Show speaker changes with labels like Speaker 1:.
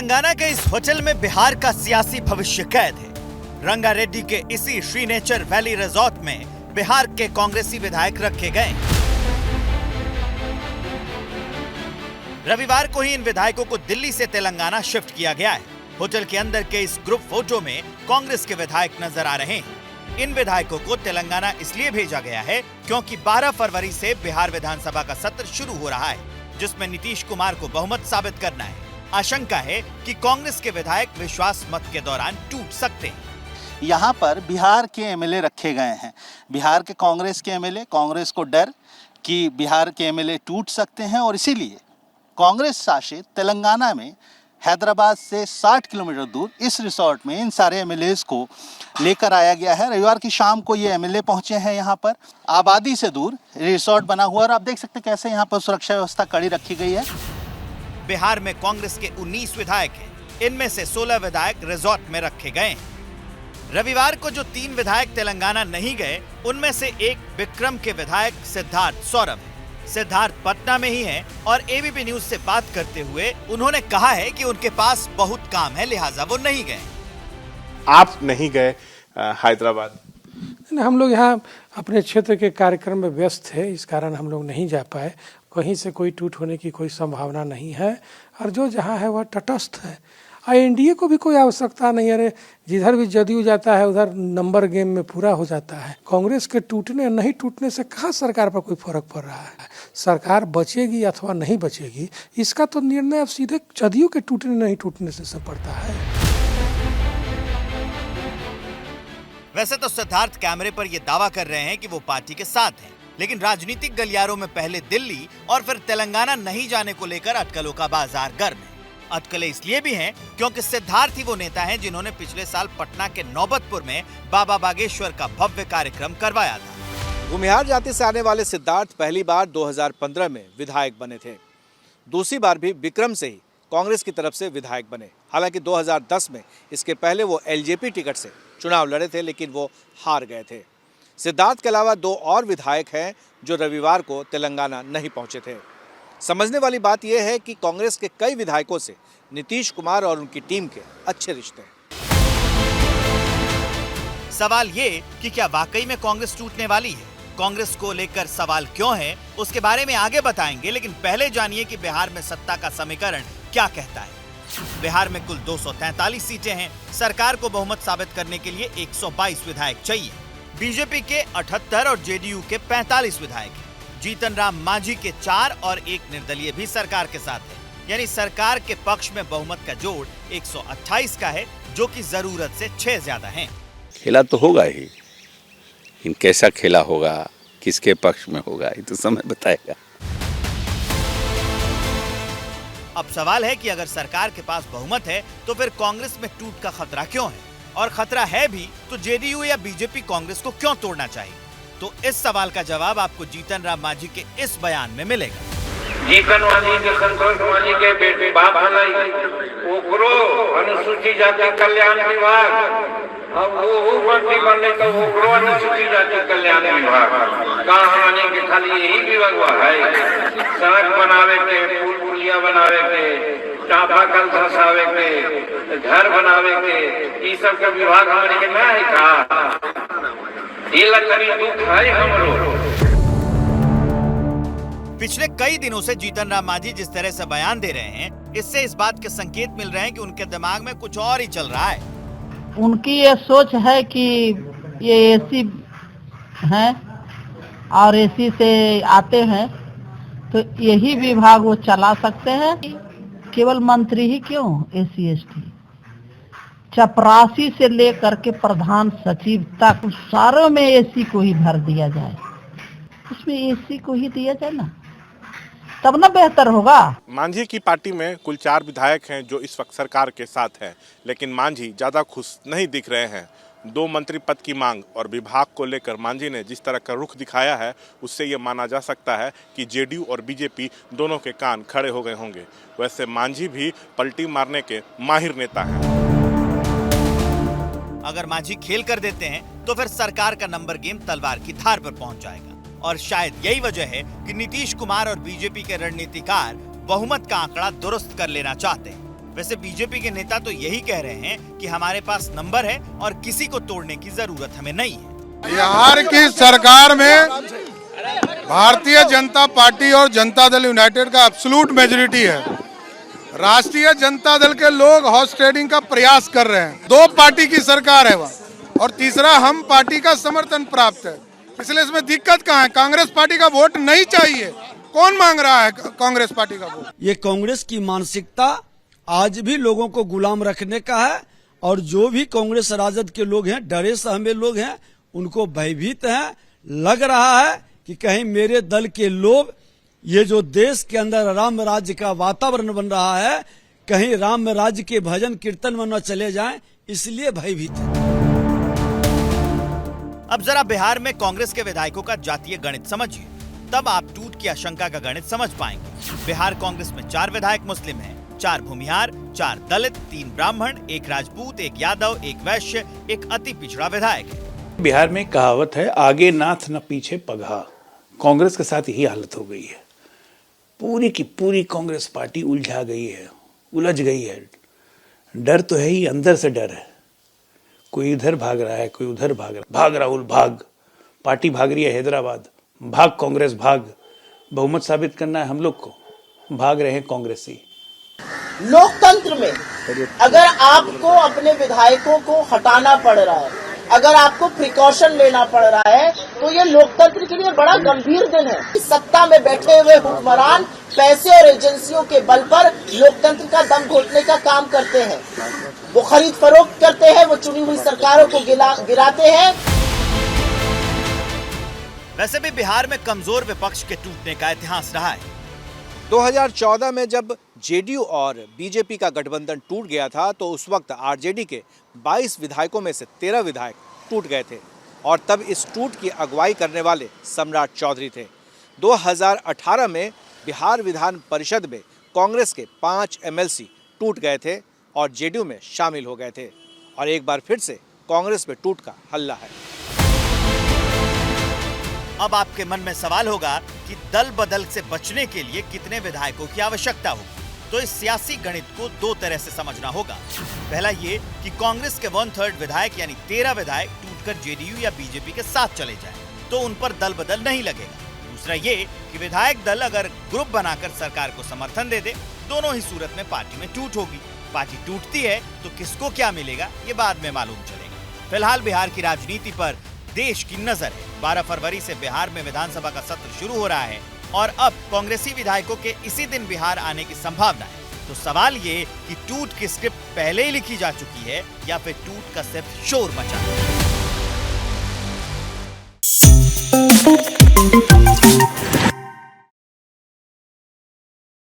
Speaker 1: तेलंगाना के इस होटल में बिहार का सियासी भविष्य कैद है। रंगारेड्डी के इसी श्री नेचर वैली रिजॉर्ट में बिहार के कांग्रेसी विधायक रखे गए। रविवार को ही इन विधायकों को दिल्ली से तेलंगाना शिफ्ट किया गया है। होटल के अंदर के इस ग्रुप फोटो में कांग्रेस के विधायक नजर आ रहे हैं। इन विधायकों को तेलंगाना इसलिए भेजा गया है क्योंकि 12 फरवरी से बिहार विधानसभा का सत्र शुरू हो रहा है, जिसमें नीतीश कुमार को बहुमत साबित करना है। आशंका है कि कांग्रेस के विधायक विश्वास मत के दौरान टूट सकते हैं।
Speaker 2: यहाँ पर बिहार के एमएलए रखे गए हैं। बिहार के कांग्रेस के एमएलए, कांग्रेस को डर कि बिहार के एमएलए टूट सकते हैं और इसीलिए कांग्रेस शासित तेलंगाना में हैदराबाद से 60 किलोमीटर दूर इस रिसोर्ट में इन सारे एमएलएज को लेकर आया गया है। रविवार की शाम को ये एमएलए पहुंचे हैं यहाँ पर। आबादी से दूर रिसोर्ट बना हुआ और आप देख सकते हैं कैसे यहाँ पर सुरक्षा व्यवस्था कड़ी रखी गई है।
Speaker 1: बिहार में कांग्रेस के 19 विधायक हैं। इनमें से 16 विधायक रिसोर्ट में रखे गए हैं। रविवार को जो 3 विधायक तेलंगाना नहीं गए, उनमें से एक विक्रम के विधायक सिद्धार्थ सौरभ है। सिद्धार्थ पटना में ही हैं और एबीपी न्यूज से बात करते हुए उन्होंने कहा है कि उनके पास बहुत काम है, लिहाजा वो नहीं गए।
Speaker 3: आप नहीं गए हैदराबाद?
Speaker 4: हम लोग यहाँ अपने क्षेत्र के कार्यक्रम में व्यस्त थे, इस कारण हम लोग नहीं जा पाए। कहीं से कोई टूट होने की कोई संभावना नहीं है और जो जहाँ है वह तटस्थ है। और एनडीए को भी कोई आवश्यकता नहीं है। अरे जिधर भी जदयू जाता है उधर नंबर गेम में पूरा हो जाता है। कांग्रेस के टूटने नहीं टूटने से कहाँ सरकार पर कोई फर्क पड़ रहा है। सरकार बचेगी अथवा नहीं बचेगी, इसका तो निर्णय अब सीधे जदयू के टूटने नहीं टूटने से पड़ता है।
Speaker 1: वैसे तो सिद्धार्थ कैमरे पर यह दावा कर रहे हैं कि वो पार्टी के साथ हैं, लेकिन राजनीतिक गलियारों में पहले दिल्ली और फिर तेलंगाना नहीं जाने को लेकर अटकलों का बाजार गर्म है। अटकलें इसलिए भी हैं क्योंकि सिद्धार्थ ही वो नेता हैं जिन्होंने पिछले साल पटना के नौबतपुर में बाबा बागेश्वर का भव्य कार्यक्रम करवाया था।
Speaker 5: भूमिहार जाति से आने वाले सिद्धार्थ पहली बार 2015 में विधायक बने थे। दूसरी बार भी विक्रम से ही कांग्रेस की तरफ से विधायक बने। हालांकि 2010 में इसके पहले वो एलजेपी टिकट से चुनाव लड़े थे, लेकिन वो हार गए थे। सिद्धार्थ के अलावा 2 और विधायक हैं जो रविवार को तेलंगाना नहीं पहुंचे थे। समझने वाली बात यह है कि कांग्रेस के कई विधायकों से नीतीश कुमार और उनकी टीम के अच्छे रिश्ते हैं।
Speaker 1: सवाल ये कि क्या वाकई में कांग्रेस टूटने वाली है? कांग्रेस को लेकर सवाल क्यों है, उसके बारे में आगे बताएंगे, लेकिन पहले जानिए कि बिहार में सत्ता का समीकरण क्या कहता है। बिहार में कुल 243 सीटें हैं। सरकार को बहुमत साबित करने के लिए 122 विधायक चाहिए। बीजेपी के 78 और जेडीयू के 45 विधायक हैं। जीतन राम मांझी के 4 और 1 निर्दलीय भी सरकार के साथ है। यानी सरकार के पक्ष में बहुमत का जोड़ 128 का है, जो कि जरूरत से 6 ज्यादा है।
Speaker 6: खेला तो होगा ही, लेकिन कैसा खेला होगा, किसके पक्ष में होगा, ये तो समय बताएगा।
Speaker 1: अब सवाल है कि अगर सरकार के पास बहुमत है तो फिर कांग्रेस में टूट का खतरा क्यों है, और खतरा है भी तो जेडीयू या बीजेपी कांग्रेस को क्यों तोड़ना चाहिए? तो इस सवाल का जवाब आपको जीतन राम मांझी के इस बयान में मिलेगा।
Speaker 7: जीतन मांझी के संतोष मांझी के बेटे बाप ओकरो अनुसूचित जाति कल्याण विभाग, अब वो मंत्री बनने का ओकरो अनुसूचित जाति कल्याण विभाग कहाँ आने के खाली यही विभाग हुआ है। सड़क बनावे के, पुल पुलिया बनावे के, चापा कल धसावे के, घर बनावे के, ये सब का विभाग हमारे के ना है का? दुख है हमरो।
Speaker 1: पिछले कई दिनों से जीतन राम मांझी जिस तरह से बयान दे रहे हैं, इससे इस बात के संकेत मिल रहे हैं कि उनके दिमाग में कुछ और ही चल रहा है।
Speaker 8: उनकी ये सोच है कि ये एसी है और एसी से आते हैं तो यही विभाग वो चला सकते हैं। केवल मंत्री ही क्यों, एसी एसटी चपरासी से लेकर के प्रधान सचिव तक सारों में एसी को ही भर दिया जाए। उसमें एसी को ही दिया जाए ना, तब ना बेहतर होगा।
Speaker 3: मांझी की पार्टी में कुल 4 विधायक हैं जो इस वक्त सरकार के साथ हैं, लेकिन मांझी ज्यादा खुश नहीं दिख रहे हैं। 2 मंत्री पद की मांग और विभाग को लेकर मांझी ने जिस तरह का रुख दिखाया है, उससे ये माना जा सकता है कि जेडीयू और बीजेपी दोनों के कान खड़े हो गए होंगे। वैसे मांझी भी पलटी मारने के माहिर नेता हैं।
Speaker 1: अगर मांझी खेल कर देते हैं तो फिर सरकार का नंबर गेम तलवार की धार पर पहुंच जाएगा। और शायद यही वजह है कि नीतीश कुमार और बीजेपी के रणनीतिकार बहुमत का आंकड़ा दुरुस्त कर लेना चाहते हैं। वैसे बीजेपी के नेता तो यही कह रहे हैं कि हमारे पास नंबर है और किसी को तोड़ने की जरूरत हमें नहीं है।
Speaker 9: बिहार की सरकार में भारतीय जनता पार्टी और जनता दल यूनाइटेड का एब्सोल्यूट मेजॉरिटी है। राष्ट्रीय जनता दल के लोग हॉर्स ट्रेडिंग का प्रयास कर रहे हैं। 2 पार्टी की सरकार है वहाँ, और तीसरा हम पार्टी का समर्थन प्राप्त है, इसलिए इसमें दिक्कत कहाँ है? कांग्रेस पार्टी का वोट नहीं चाहिए। कौन मांग रहा है कांग्रेस पार्टी का वोट?
Speaker 10: ये कांग्रेस की मानसिकता आज भी लोगों को गुलाम रखने का है, और जो भी कांग्रेस राजद के लोग हैं, डरे सहमे लोग हैं, उनको भयभीत हैं। लग रहा है कि कहीं मेरे दल के लोग, ये जो देश के अंदर राम राज्य का वातावरण बन रहा है, कहीं राम राज्य के भजन कीर्तन में न चले जाएं, इसलिए भयभीत है।
Speaker 1: अब जरा बिहार में कांग्रेस के विधायकों का जातीय गणित समझिए, तब आप टूट की आशंका का गणित समझ पाएंगे। बिहार कांग्रेस में 4 विधायक मुस्लिम हैं, 4 भूमिहार, 4 दलित, 3 ब्राह्मण, 1 राजपूत, 1 यादव, 1 वैश्य, 1 अति पिछड़ा विधायक है।
Speaker 11: बिहार में कहावत है, आगे नाथ न पीछे पगहा। कांग्रेस के साथ यही हालत हो गई है। पूरी की पूरी कांग्रेस पार्टी उलझा गई है, उलझ गई है। डर तो है ही, अंदर से डर है। कोई इधर भाग रहा है, कोई उधर भाग रहा है। भाग राहुल भाग, पार्टी भाग रही है हैदराबाद, भाग कांग्रेस भाग। बहुमत साबित करना है हम लोग को, भाग रहे हैं कांग्रेसी।
Speaker 8: लोकतंत्र में अगर आपको अपने विधायकों को हटाना पड़ रहा है, अगर आपको प्रिकॉशन लेना पड़ रहा है, तो ये लोकतंत्र के लिए बड़ा गंभीर दिन है। सत्ता में बैठे हुए हुक्मरान पैसे और एजेंसियों के बल पर लोकतंत्र का दम घोटने का काम करते हैं। वो खरीद फरोख्त करते हैं, वो चुनी हुई सरकारों को गिराते हैं।
Speaker 1: वैसे भी बिहार में कमजोर विपक्ष के टूटने का इतिहास रहा है।
Speaker 5: 2014 में जब जेडीयू और बीजेपी का गठबंधन टूट गया था, तो उस वक्त आरजेडी के 22 विधायकों में से 13 विधायक टूट गए थे, और तब इस टूट की अगुवाई करने वाले सम्राट चौधरी थे। 2018 में बिहार विधान परिषद में कांग्रेस के 5 एमएलसी टूट गए थे और जेडीयू में शामिल हो गए थे, और एक बार फिर से कांग्रेस में टूट का हल्ला है।
Speaker 1: अब आपके मन में सवाल होगा कि दल बदल से बचने के लिए कितने विधायकों की आवश्यकता होगी। तो इस सियासी गणित को 2 तरह से समझना होगा। पहला ये कि कांग्रेस के 1/3 विधायक यानी 13 विधायक टूटकर जेडीयू या बीजेपी के साथ चले जाएं, तो उन पर दल बदल नहीं लगेगा। दूसरा ये कि विधायक दल अगर ग्रुप बनाकर सरकार को समर्थन दे दे, दोनों ही सूरत में पार्टी में टूट होगी। पार्टी टूटती है तो किसको क्या मिलेगा, ये बाद में मालूम चलेगा। फिलहाल बिहार की राजनीति पर देश की नजर है। 12 फरवरी से बिहार में विधानसभा का सत्र शुरू हो रहा है, और अब कांग्रेसी विधायकों के इसी दिन बिहार आने की संभावना है। तो सवाल ये कि टूट की स्क्रिप्ट पहले ही लिखी जा चुकी है, या फिर टूट का सिर्फ शोर मचा है।